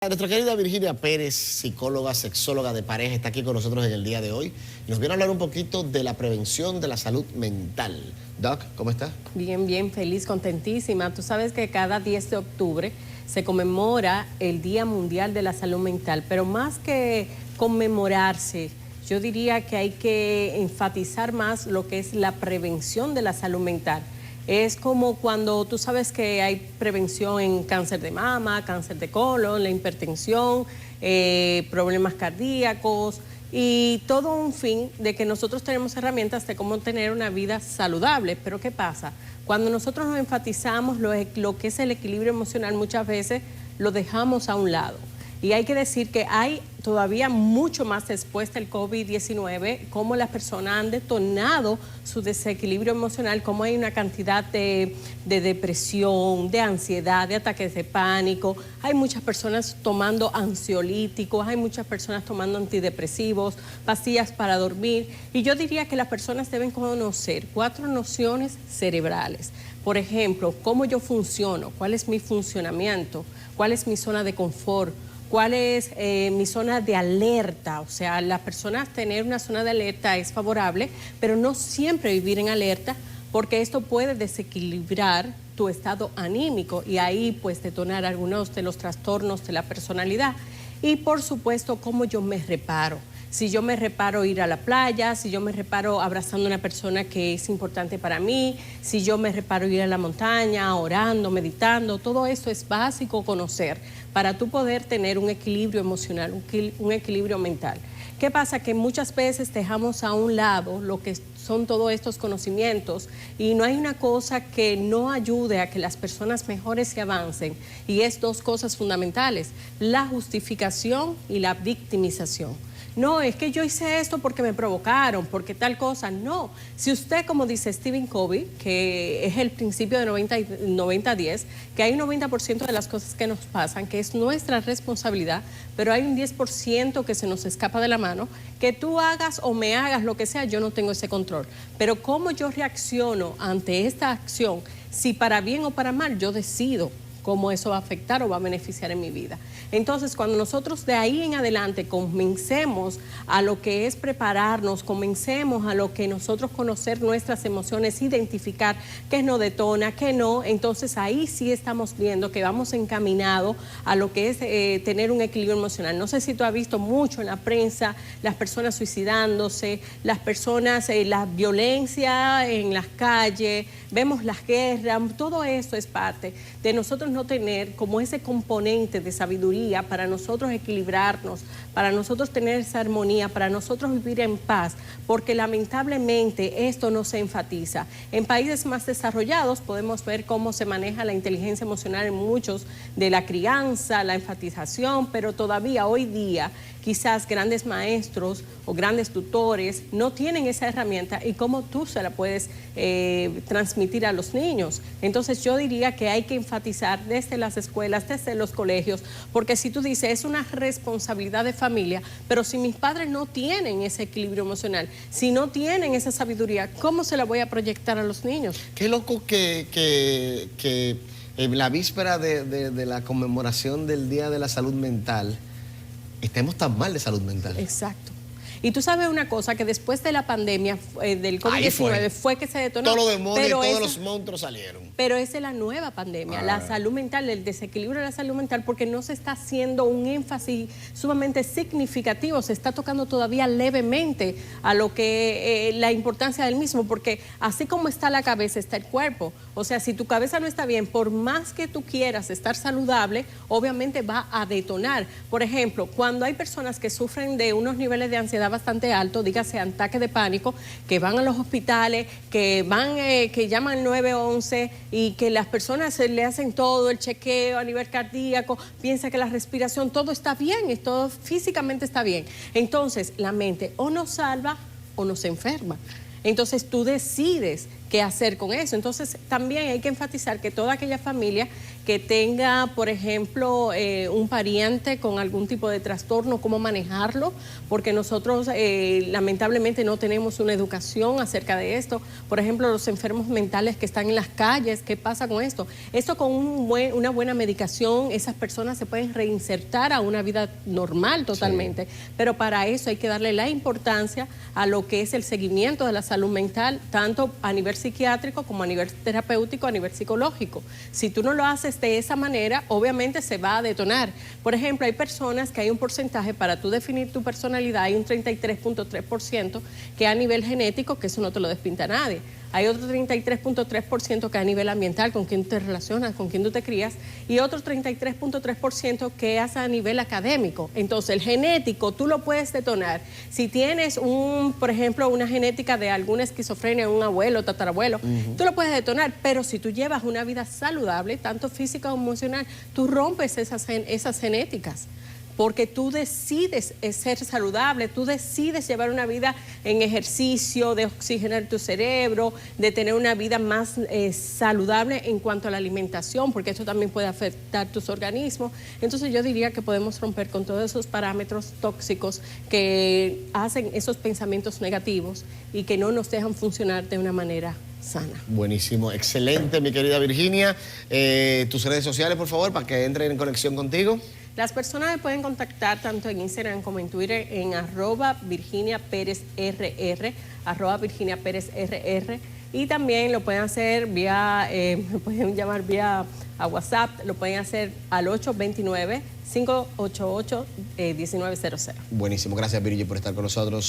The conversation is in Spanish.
Nuestra querida Virginia Pérez, psicóloga, sexóloga de pareja, está aquí con nosotros en el día de hoy y nos viene a hablar un poquito de la prevención de la salud mental. Doc, ¿cómo estás? Bien, bien, feliz, contentísima. Tú sabes que cada 10 de octubre se conmemora el Día Mundial de la Salud Mental, pero más que conmemorarse, yo diría que hay que enfatizar más lo que es la prevención de la salud mental. Es como cuando tú sabes que hay prevención en cáncer de mama, cáncer de colon, la hipertensión, problemas cardíacos y todo un fin de que nosotros tenemos herramientas de cómo tener una vida saludable. Pero ¿qué pasa? Cuando nosotros nos enfatizamos lo que es el equilibrio emocional, muchas veces lo dejamos a un lado. Y hay que decir que hay todavía mucho más después del COVID-19, cómo las personas han detonado su desequilibrio emocional, cómo hay una cantidad de depresión, de ansiedad, de ataques de pánico. Hay muchas personas tomando ansiolíticos, hay muchas personas tomando antidepresivos, pastillas para dormir. Y yo diría que las personas deben conocer 4 nociones cerebrales. Por ejemplo, cómo yo funciono, cuál es mi funcionamiento, cuál es mi zona de confort, cuál es mi zona de alerta. O sea, las personas tener una zona de alerta es favorable, pero no siempre vivir en alerta, porque esto puede desequilibrar tu estado anímico y ahí pues detonar algunos de los trastornos de la personalidad. Y por supuesto, cómo yo me reparo. Si yo me reparo ir a la playa, si yo me reparo abrazando a una persona que es importante para mí, si yo me reparo ir a la montaña, orando, meditando, todo esto es básico conocer para tú poder tener un equilibrio emocional, un equilibrio mental. ¿Qué pasa? Que muchas veces dejamos a un lado lo que son todos estos conocimientos y no hay una cosa que no ayude a que las personas mejores y avancen, y es 2 cosas fundamentales: la justificación y la victimización. No, es que yo hice esto porque me provocaron, porque tal cosa. No, si usted, como dice Stephen Covey, que es el principio de 90-10, que hay un 90% de las cosas que nos pasan, que es nuestra responsabilidad, pero hay un 10% que se nos escapa de la mano, que tú hagas o me hagas lo que sea, yo no tengo ese control. Pero cómo yo reacciono ante esta acción, si para bien o para mal, yo decido cómo eso va a afectar o va a beneficiar en mi vida. Entonces, cuando nosotros de ahí en adelante comencemos a lo que es prepararnos, comencemos a lo que nosotros conocer nuestras emociones, identificar qué nos detona, qué no, entonces ahí sí estamos viendo que vamos encaminados a lo que es tener un equilibrio emocional. No sé si tú has visto mucho en la prensa las personas suicidándose, las personas, la violencia en las calles, vemos las guerras, todo eso es parte de nosotros no tener como ese componente de sabiduría para nosotros equilibrarnos, para nosotros tener esa armonía, para nosotros vivir en paz, porque lamentablemente esto no se enfatiza. En países más desarrollados podemos ver cómo se maneja la inteligencia emocional en muchos de la crianza, la enfatización, pero todavía hoy día quizás grandes maestros o grandes tutores no tienen esa herramienta y cómo tú se la puedes transmitir a los niños. Entonces yo diría que hay que enfatizar desde las escuelas, desde los colegios, porque si tú dices es una responsabilidad de familia, pero si mis padres no tienen ese equilibrio emocional, si no tienen esa sabiduría, ¿cómo se la voy a proyectar a los niños? Qué loco que en la víspera de la conmemoración del Día de la Salud Mental estemos tan mal de salud mental. Exacto. Y tú sabes una cosa, que después de la pandemia del COVID-19 fue que se detonó. Todos los demonios, todos los monstruos salieron. Pero esa es la nueva pandemia, la salud mental, el desequilibrio de la salud mental, porque no se está haciendo un énfasis sumamente significativo, se está tocando todavía levemente a lo que la importancia del mismo, porque así como está la cabeza, está el cuerpo. O sea, si tu cabeza no está bien, por más que tú quieras estar saludable, obviamente va a detonar. Por ejemplo, cuando hay personas que sufren de unos niveles de ansiedad bastante altos, dígase ataques de pánico, que van a los hospitales, que van, que llaman al 911 y que las personas le hacen todo el chequeo a nivel cardíaco, piensa que la respiración, todo está bien, todo físicamente está bien. Entonces, la mente o nos salva o nos enferma. Entonces tú decides qué hacer con eso. Entonces, también hay que enfatizar que toda aquella familia que tenga, por ejemplo, un pariente con algún tipo de trastorno, cómo manejarlo, porque nosotros lamentablemente no tenemos una educación acerca de esto. Por ejemplo, los enfermos mentales que están en las calles, ¿qué pasa con esto? Esto con una buena medicación, esas personas se pueden reinsertar a una vida normal totalmente, sí. Pero para eso hay que darle la importancia a lo que es el seguimiento de la salud mental, tanto a nivel psiquiátrico como a nivel terapéutico, a nivel psicológico. Si tú no lo haces de esa manera, obviamente se va a detonar. Por ejemplo, hay personas que hay un porcentaje para tú definir tu personalidad, hay un 33.3% que a nivel genético, que eso no te lo despinta nadie. Hay otro 33.3% que a nivel ambiental, con quién te relacionas, con quién tú te crías, y otro 33.3% que es a nivel académico. Entonces, el genético tú lo puedes detonar. Si tienes por ejemplo, una genética de alguna esquizofrenia, un abuelo, tatarabuelo, tú lo puedes detonar, pero si tú llevas una vida saludable, tanto física como emocional, tú rompes esas genéticas. Porque tú decides ser saludable, tú decides llevar una vida en ejercicio, de oxigenar tu cerebro, de tener una vida más saludable en cuanto a la alimentación, porque eso también puede afectar tus organismos. Entonces yo diría que podemos romper con todos esos parámetros tóxicos que hacen esos pensamientos negativos y que no nos dejan funcionar de una manera sana. Buenísimo, excelente, mi querida Virginia. Tus redes sociales, por favor, para que entren en conexión contigo. Las personas me pueden contactar tanto en Instagram como en Twitter en @VirginiaPérezRR, @VirginiaPérezRR, y también lo pueden hacer vía, me pueden llamar vía a WhatsApp, lo pueden hacer al 829-588-1900. Buenísimo, gracias Virginia por estar con nosotros.